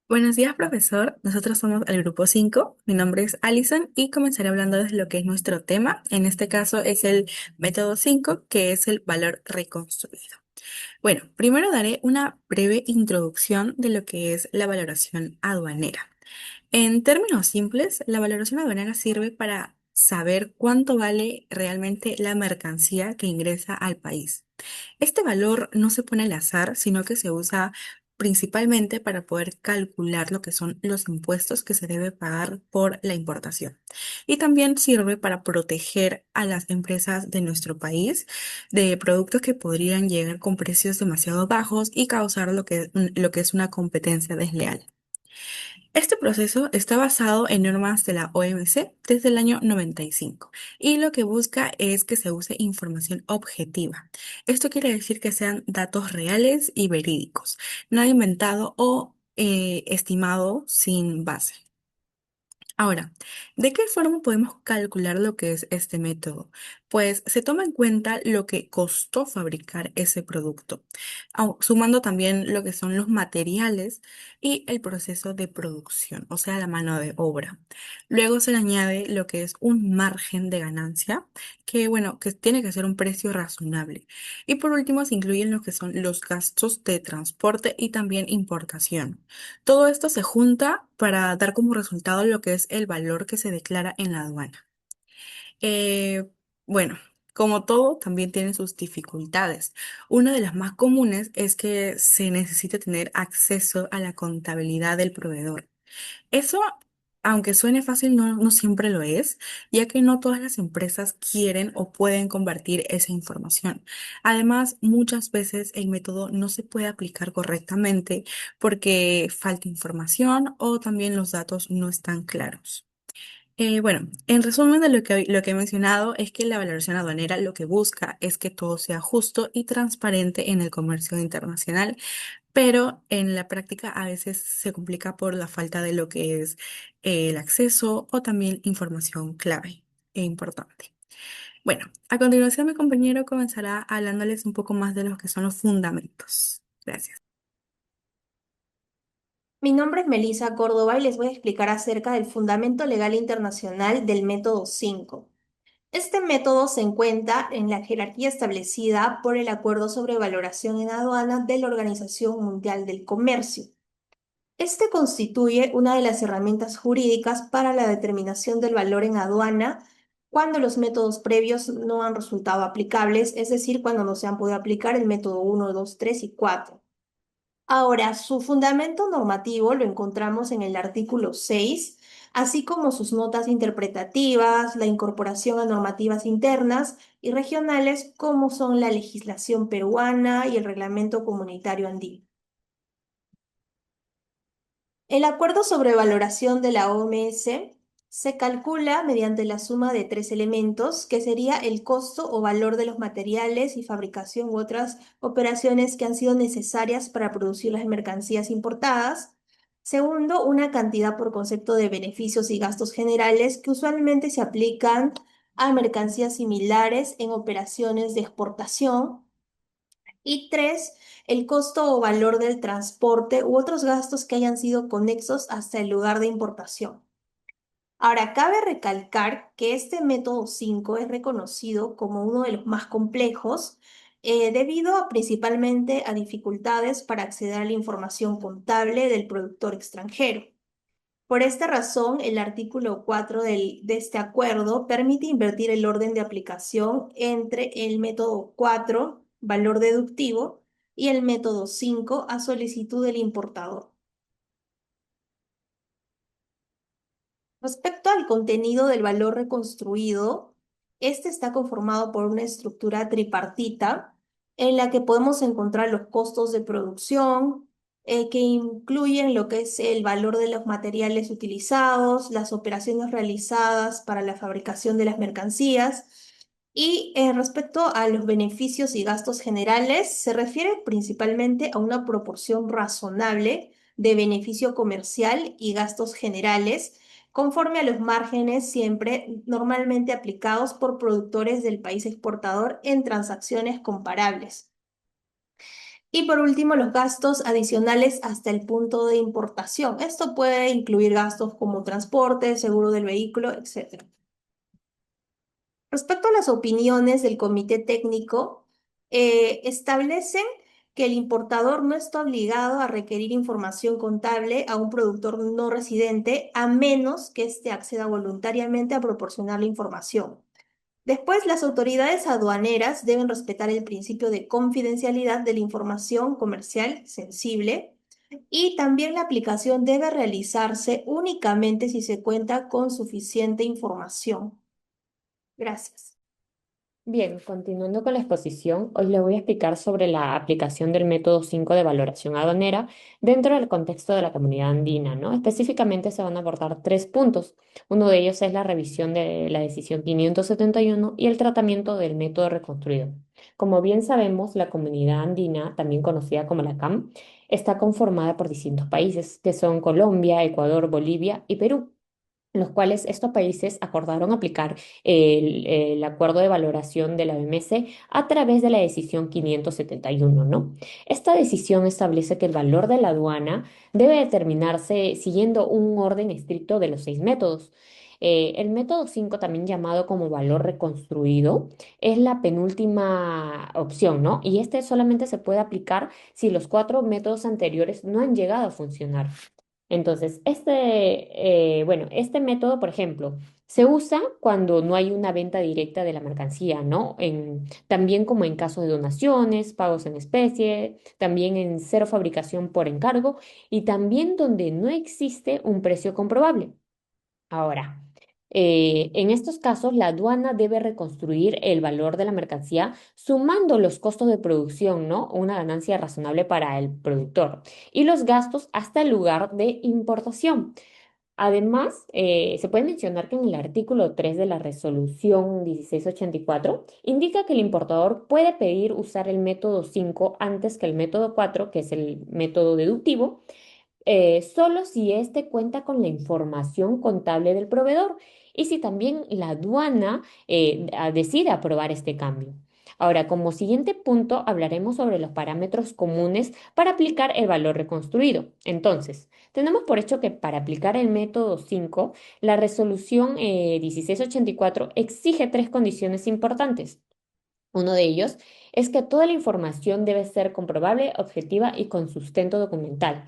Buenos días, profesor. Nosotros somos el grupo 5. Mi nombre es Alison y comenzaré hablando de lo que es nuestro tema. En este caso es el método 5, que es el valor reconstruido. Bueno, primero daré una breve introducción de lo que es la valoración aduanera. En términos simples, la valoración aduanera sirve para saber cuánto vale realmente la mercancía que ingresa al país. Este valor no se pone al azar, sino que se usa principalmente para poder calcular lo que son los impuestos que se debe pagar por la importación. Y también sirve para proteger a las empresas de nuestro país de productos que podrían llegar con precios demasiado bajos y causar lo que es una competencia desleal. Este proceso está basado en normas de la OMC desde el año 95 y lo que busca es que se use información objetiva. Esto quiere decir que sean datos reales y verídicos, nada inventado o estimado sin base. Ahora, ¿de qué forma podemos calcular lo que es este método? Pues se toma en cuenta lo que costó fabricar ese producto, sumando también lo que son los materiales y el proceso de producción, o sea, la mano de obra. Luego se le añade lo que es un margen de ganancia, que bueno, que tiene que ser un precio razonable. Y por último se incluyen lo que son los gastos de transporte y también importación. Todo esto se junta para dar como resultado lo que es el valor que se declara en la aduana. Eh, bueno, como todo, también tiene sus dificultades. Una de las más comunes es que se necesita tener acceso a la contabilidad del proveedor. Eso, aunque suene fácil, no siempre lo es, ya que no todas las empresas quieren o pueden convertir esa información. Además, muchas veces el método no se puede aplicar correctamente porque falta información o también los datos no están claros. Bueno, en resumen de lo que he mencionado es que la valoración aduanera lo que busca es que todo sea justo y transparente en el comercio internacional, pero en la práctica a veces se complica por la falta de lo que es el acceso o también información clave e importante. Bueno, a continuación mi compañero comenzará hablándoles un poco más de lo que son los fundamentos. Gracias. Mi nombre es Melissa Córdoba y les voy a explicar acerca del Fundamento Legal Internacional del Método 5. Este método se encuentra en la jerarquía establecida por el Acuerdo sobre Valoración en Aduana de la Organización Mundial del Comercio. Este constituye una de las herramientas jurídicas para la determinación del valor en aduana cuando los métodos previos no han resultado aplicables, es decir, cuando no se han podido aplicar el método 1, 2, 3 y 4. Ahora, su fundamento normativo lo encontramos en el artículo 6, así como sus notas interpretativas, la incorporación a normativas internas y regionales, como son la legislación peruana y el reglamento comunitario andino. El acuerdo sobre valoración de la OMS se calcula mediante la suma de tres elementos, que sería el costo o valor de los materiales y fabricación u otras operaciones que han sido necesarias para producir las mercancías importadas. Segundo, una cantidad por concepto de beneficios y gastos generales que usualmente se aplican a mercancías similares en operaciones de exportación. Y tres, el costo o valor del transporte u otros gastos que hayan sido conexos hasta el lugar de importación. Ahora, cabe recalcar que este método 5 es reconocido como uno de los más complejos debido principalmente a dificultades para acceder a la información contable del productor extranjero. Por esta razón, el artículo 4 de este acuerdo permite invertir el orden de aplicación entre el método 4, valor deductivo, y el método 5, a solicitud del importador. Respecto al contenido del valor reconstruido, este está conformado por una estructura tripartita en la que podemos encontrar los costos de producción, que incluyen lo que es el valor de los materiales utilizados, las operaciones realizadas para la fabricación de las mercancías. Y respecto a los beneficios y gastos generales, se refiere principalmente a una proporción razonable de beneficio comercial y gastos generales conforme a los márgenes siempre normalmente aplicados por productores del país exportador en transacciones comparables. Y por último, los gastos adicionales hasta el punto de importación. Esto puede incluir gastos como transporte, seguro del vehículo, etc. Respecto a las opiniones del comité técnico, establecen que el importador no está obligado a requerir información contable a un productor no residente a menos que éste acceda voluntariamente a proporcionar la información. Después, las autoridades aduaneras deben respetar el principio de confidencialidad de la información comercial sensible y también la aplicación debe realizarse únicamente si se cuenta con suficiente información. Gracias. Bien, continuando con la exposición, hoy le voy a explicar sobre la aplicación del método 5 de valoración aduanera dentro del contexto de la comunidad andina, ¿no? Específicamente se van a abordar tres puntos. Uno de ellos es la revisión de la decisión 571 y el tratamiento del método reconstruido. Como bien sabemos, la comunidad andina, también conocida como la CAM, está conformada por distintos países, que son Colombia, Ecuador, Bolivia y Perú, los cuales estos países acordaron aplicar el acuerdo de valoración de la OMC a través de la decisión 571, ¿no? Esta decisión establece que el valor de la aduana debe determinarse siguiendo un orden estricto de los seis métodos. El método 5, también llamado como valor reconstruido, es la penúltima opción, ¿no? Y este solamente se puede aplicar si los cuatro métodos anteriores no han llegado a funcionar. Entonces, este método, por ejemplo, se usa cuando no hay una venta directa de la mercancía, ¿no? También como en caso de donaciones, pagos en especie, también en cero fabricación por encargo y también donde no existe un precio comprobable. Ahora, en estos casos, la aduana debe reconstruir el valor de la mercancía sumando los costos de producción, ¿no? Una ganancia razonable para el productor y los gastos hasta el lugar de importación. Además, se puede mencionar que en el artículo 3 de la resolución 1684 indica que el importador puede pedir usar el método 5 antes que el método 4, que es el método deductivo, solo si éste cuenta con la información contable del proveedor y si también la aduana decide aprobar este cambio. Ahora, como siguiente punto, hablaremos sobre los parámetros comunes para aplicar el valor reconstruido. Entonces, tenemos por hecho que para aplicar el método 5, la resolución 1684 exige tres condiciones importantes. Uno de ellos es que toda la información debe ser comprobable, objetiva y con sustento documental,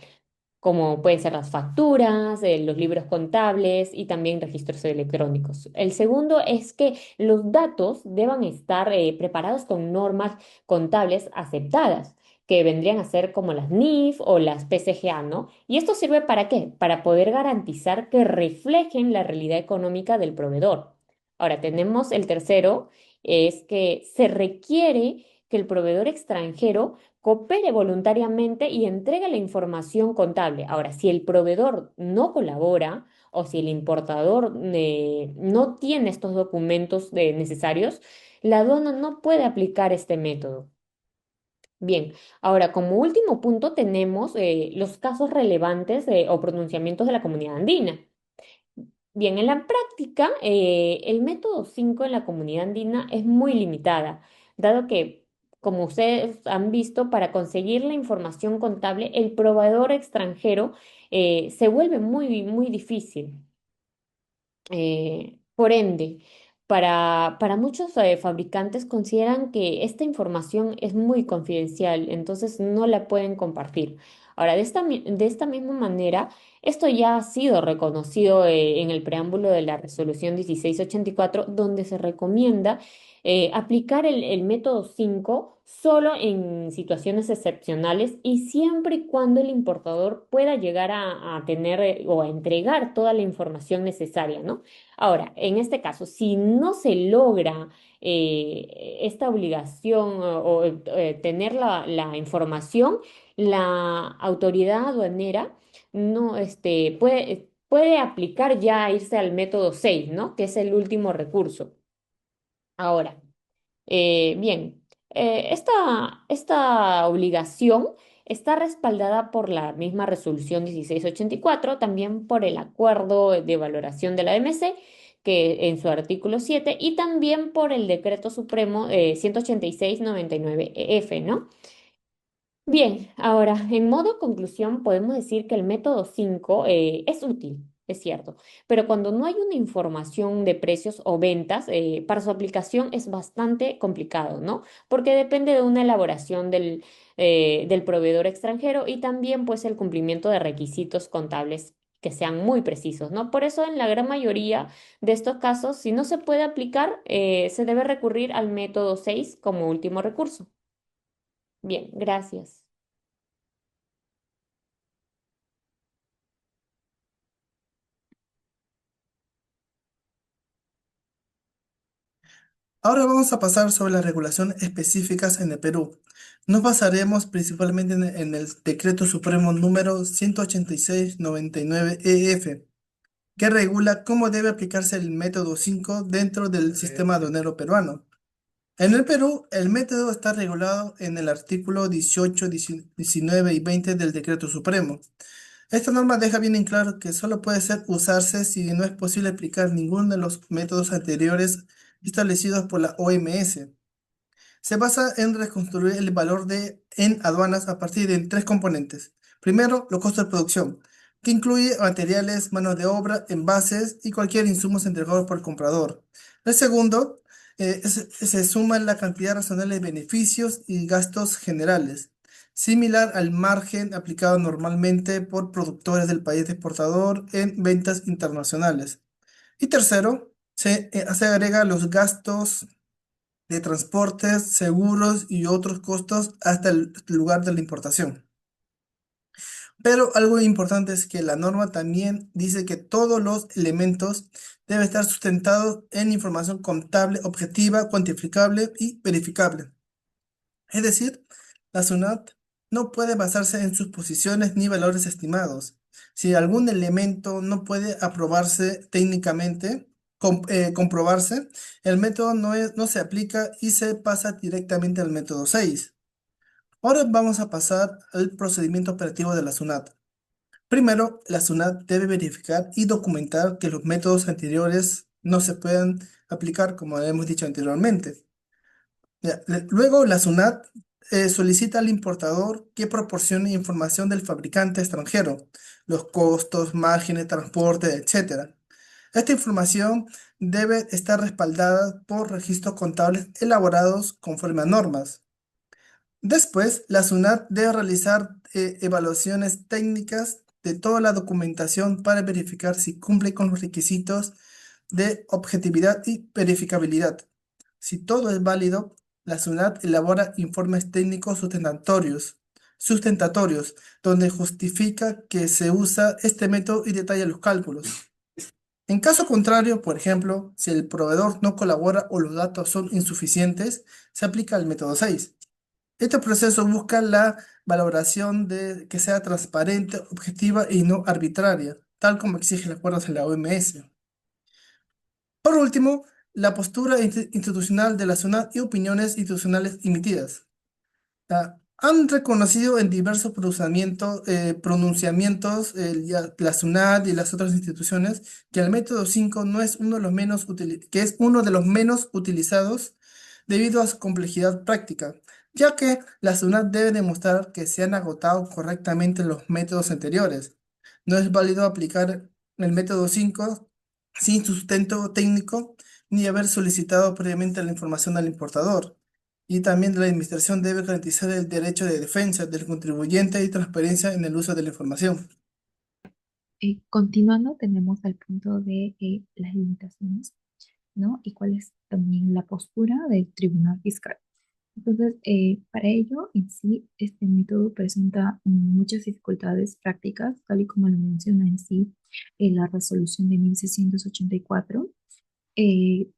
como pueden ser las facturas, los libros contables y también registros electrónicos. El segundo es que los datos deban estar preparados con normas contables aceptadas, que vendrían a ser como las NIF o las PCGA, ¿no? ¿Y esto sirve para qué? Para poder garantizar que reflejen la realidad económica del proveedor. Ahora, tenemos el tercero, es que se requiere que el proveedor extranjero coopere voluntariamente y entregue la información contable. Ahora, si el proveedor no colabora o si el importador no tiene estos documentos necesarios, la aduana no puede aplicar este método. Bien, ahora como último punto tenemos los casos relevantes o pronunciamientos de la comunidad andina. Bien, en la práctica, el método 5 en la comunidad andina es muy limitada, dado que, como ustedes han visto, para conseguir la información contable, el proveedor extranjero se vuelve muy difícil. Por ende, para muchos fabricantes consideran que esta información es muy confidencial, entonces no la pueden compartir. Ahora, de esta misma manera, esto ya ha sido reconocido en el preámbulo de la resolución 1684, donde se recomienda aplicar el método 5 solo en situaciones excepcionales y siempre y cuando el importador pueda llegar a tener o a entregar toda la información necesaria, ¿no? Ahora, en este caso, si no se logra esta obligación tener la información, la autoridad aduanera no puede aplicar ya irse al método 6, ¿no? Que es el último recurso. Ahora, bien, esta obligación está respaldada por la misma resolución 1684, también por el acuerdo de valoración de la OMC, que en su artículo 7, y también por el decreto supremo 186/99 EF, ¿no? Bien, ahora, en modo conclusión, podemos decir que el método 5 es útil, es cierto, pero cuando no hay una información de precios o ventas, para su aplicación es bastante complicado, ¿no? Porque depende de una elaboración del proveedor extranjero y también pues el cumplimiento de requisitos contables que sean muy precisos, ¿no? Por eso en la gran mayoría de estos casos, si no se puede aplicar, se debe recurrir al método 6 como último recurso. Bien, gracias. Ahora vamos a pasar sobre las regulaciones específicas en el Perú. Nos basaremos principalmente en el Decreto Supremo número 186/99/EF, que regula cómo debe aplicarse el método 5 dentro del sistema aduanero peruano. En el Perú, el método está regulado en el artículo 18, 19 y 20 del Decreto Supremo. Esta norma deja bien en claro que solo puede usarse si no es posible aplicar ninguno de los métodos anteriores establecidos por la OMS. Se basa en reconstruir el valor en aduanas a partir de tres componentes. Primero, los costos de producción, que incluye materiales, mano de obra, envases y cualquier insumo entregado por el comprador. El segundo, se suma la cantidad razonable de beneficios y gastos generales, similar al margen aplicado normalmente por productores del país exportador en ventas internacionales. Y tercero, se agrega los gastos de transportes, seguros y otros costos hasta el lugar de la importación. Pero algo importante es que la norma también dice que todos los elementos deben estar sustentados en información contable objetiva, cuantificable y verificable. Es decir, la SUNAT no puede basarse en suposiciones ni valores estimados. Si algún elemento no puede aprobarse técnicamente, comprobarse, el método no se aplica y se pasa directamente al método 6. Ahora vamos a pasar al procedimiento operativo de la SUNAT. Primero, la SUNAT debe verificar y documentar que los métodos anteriores no se puedan aplicar, como hemos dicho anteriormente. Ya, luego, la SUNAT solicita al importador que proporcione información del fabricante extranjero, los costos, márgenes, transporte, etcétera. Esta información debe estar respaldada por registros contables elaborados conforme a normas. Después, la SUNAT debe realizar evaluaciones técnicas de toda la documentación para verificar si cumple con los requisitos de objetividad y verificabilidad. Si todo es válido, la SUNAT elabora informes técnicos sustentatorios, donde justifica que se usa este método y detalla los cálculos. En caso contrario, por ejemplo, si el proveedor no colabora o los datos son insuficientes, se aplica el método 6. Este proceso busca la valoración de que sea transparente, objetiva y no arbitraria, tal como exige el acuerdo de la OMS. Por último, la postura institucional de la SUNAT y opiniones institucionales emitidas. Han reconocido en diversos pronunciamientos la SUNAT y las otras instituciones que el método 5 no es uno de los que es uno de los menos utilizados debido a su complejidad práctica, ya que la SUNAT debe demostrar que se han agotado correctamente los métodos anteriores. No es válido aplicar el método 5 sin sustento técnico ni haber solicitado previamente la información al importador. Y también la administración debe garantizar el derecho de defensa del contribuyente y transparencia en el uso de la información. Continuando, tenemos el punto de las limitaciones, ¿no? Y cuál es también la postura del Tribunal Fiscal. Entonces, para ello, en sí, este método presenta muchas dificultades prácticas, tal y como lo menciona en sí la resolución de 1684, eh,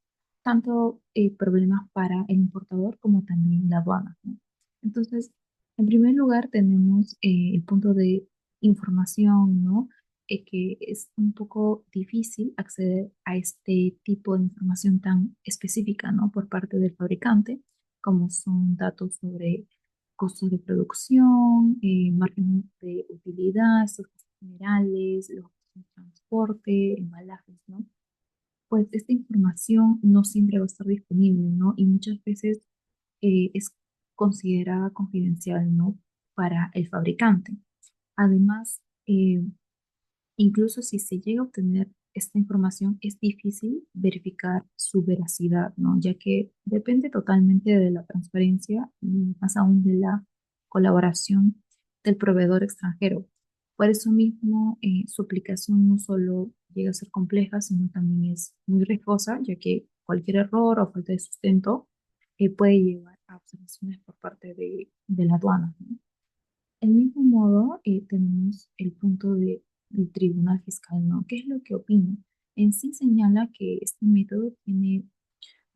tanto problemas para el importador como también la aduana, ¿no? Entonces, en primer lugar tenemos el punto de información, ¿no? Que es un poco difícil acceder a este tipo de información tan específica, ¿no? Por parte del fabricante, como son datos sobre costos de producción, margen de utilidad, estos costos generales, los costos de transporte, embalajes, ¿no? Pues esta información no siempre va a estar disponible, ¿no? Y muchas veces es considerada confidencial, ¿no? para el fabricante. Además, incluso si se llega a obtener esta información, es difícil verificar su veracidad, ¿no? Ya que depende totalmente de la transparencia y más aún de la colaboración del proveedor extranjero. Por eso mismo, su aplicación no solo llega a ser compleja, sino también es muy riesgosa, ya que cualquier error o falta de sustento puede llevar a observaciones por parte de la aduana, ¿no? Del mismo modo, tenemos el punto del Tribunal Fiscal, ¿no? ¿Qué es lo que opina? En sí señala que este método tiene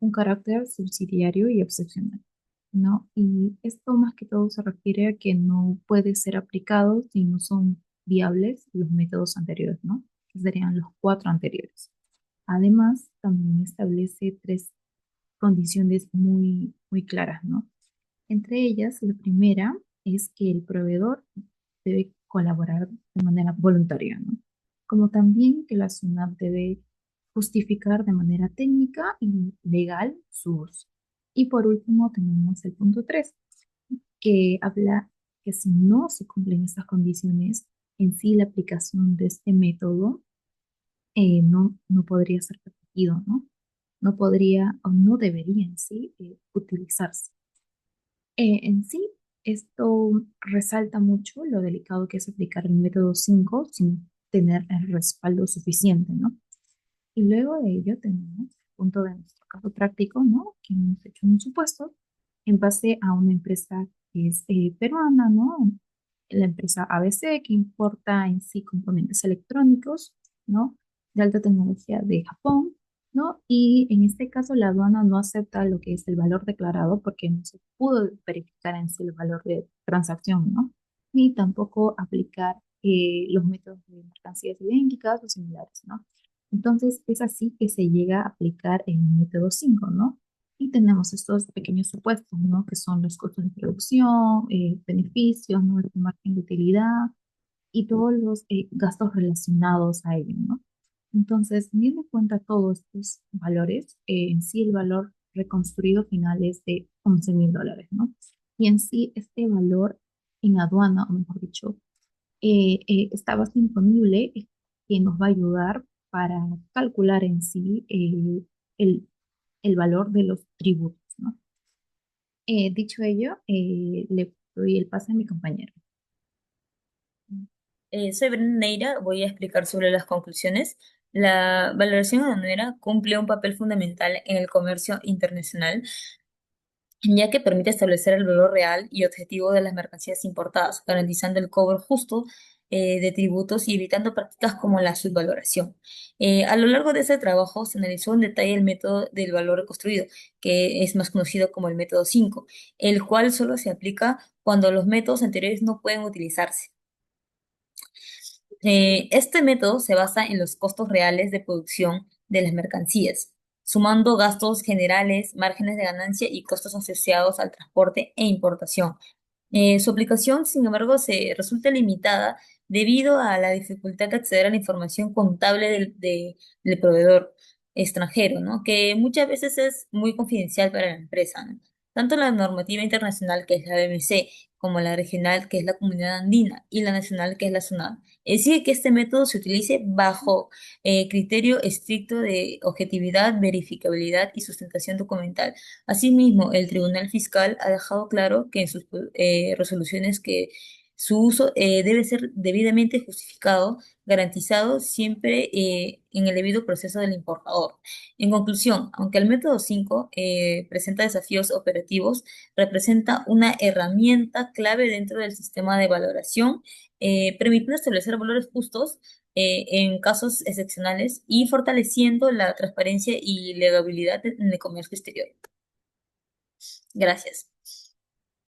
un carácter subsidiario y excepcional, ¿no? Y esto más que todo se refiere a que no puede ser aplicado si no son viables los métodos anteriores, ¿no? Que serían los cuatro anteriores. Además, también establece tres condiciones muy claras, ¿no? Entre ellas, la primera es que el proveedor debe colaborar de manera voluntaria, ¿no? Como también que la SUNAT debe justificar de manera técnica y legal su uso. Y por último, tenemos el punto 3, que habla que si no se cumplen estas condiciones, en sí la aplicación de este método no podría ser permitido, ¿no? No podría o no debería en sí utilizarse. En sí, esto resalta mucho lo delicado que es aplicar el método 5 sin tener el respaldo suficiente, ¿no? Y luego de ello tenemos el punto de nuestro caso práctico, ¿no? Que hemos hecho un supuesto en base a una empresa que es peruana, ¿no? La empresa ABC, que importa en sí componentes electrónicos, ¿no? De alta tecnología de Japón, ¿no? Y en este caso la aduana no acepta lo que es el valor declarado porque no se pudo verificar en sí el valor de transacción, ¿no? Ni tampoco aplicar los métodos de mercancías idénticas o similares, ¿no? Entonces es así que se llega a aplicar el método 5, ¿no? Y tenemos estos pequeños supuestos, ¿no? Que son los costos de producción, beneficios, ¿no? El margen de utilidad y todos los gastos relacionados a ello, ¿no? Entonces, teniendo en cuenta todos estos valores, en sí el valor reconstruido final es de $11,000, ¿no? Y en sí este valor en aduana, o mejor dicho, estaba disponible, que nos va a ayudar para calcular en sí el, el valor de los tributos, ¿no? Dicho ello, le doy el pase a mi compañero. Soy Brenda Neira, voy a explicar sobre las conclusiones. La valoración aduanera cumple un papel fundamental en el comercio internacional, ya que permite establecer el valor real y objetivo de las mercancías importadas, garantizando el cobro justo de tributos y evitando prácticas como la subvaloración. A lo largo de este trabajo se analizó en detalle el método del valor construido, que es más conocido como el método 5, el cual solo se aplica cuando los métodos anteriores no pueden utilizarse. Este método se basa en los costos reales de producción de las mercancías, sumando gastos generales, márgenes de ganancia y costos asociados al transporte e importación. Su aplicación, sin embargo, se resulta limitada debido a la dificultad de acceder a la información contable del proveedor extranjero, ¿no? Que muchas veces es muy confidencial para la empresa, ¿no? Tanto la normativa internacional, que es la BMC, como la regional, que es la Comunidad Andina, y la nacional, que es la SUNAT, exige que este método se utilice bajo criterio estricto de objetividad, verificabilidad y sustentación documental. Asimismo, el Tribunal Fiscal ha dejado claro que en sus resoluciones que su uso debe ser debidamente justificado, garantizado siempre en el debido proceso del importador. En conclusión, aunque el método 5 presenta desafíos operativos, representa una herramienta clave dentro del sistema de valoración, permitiendo establecer valores justos en casos excepcionales y fortaleciendo la transparencia y legalidad en el comercio exterior. Gracias.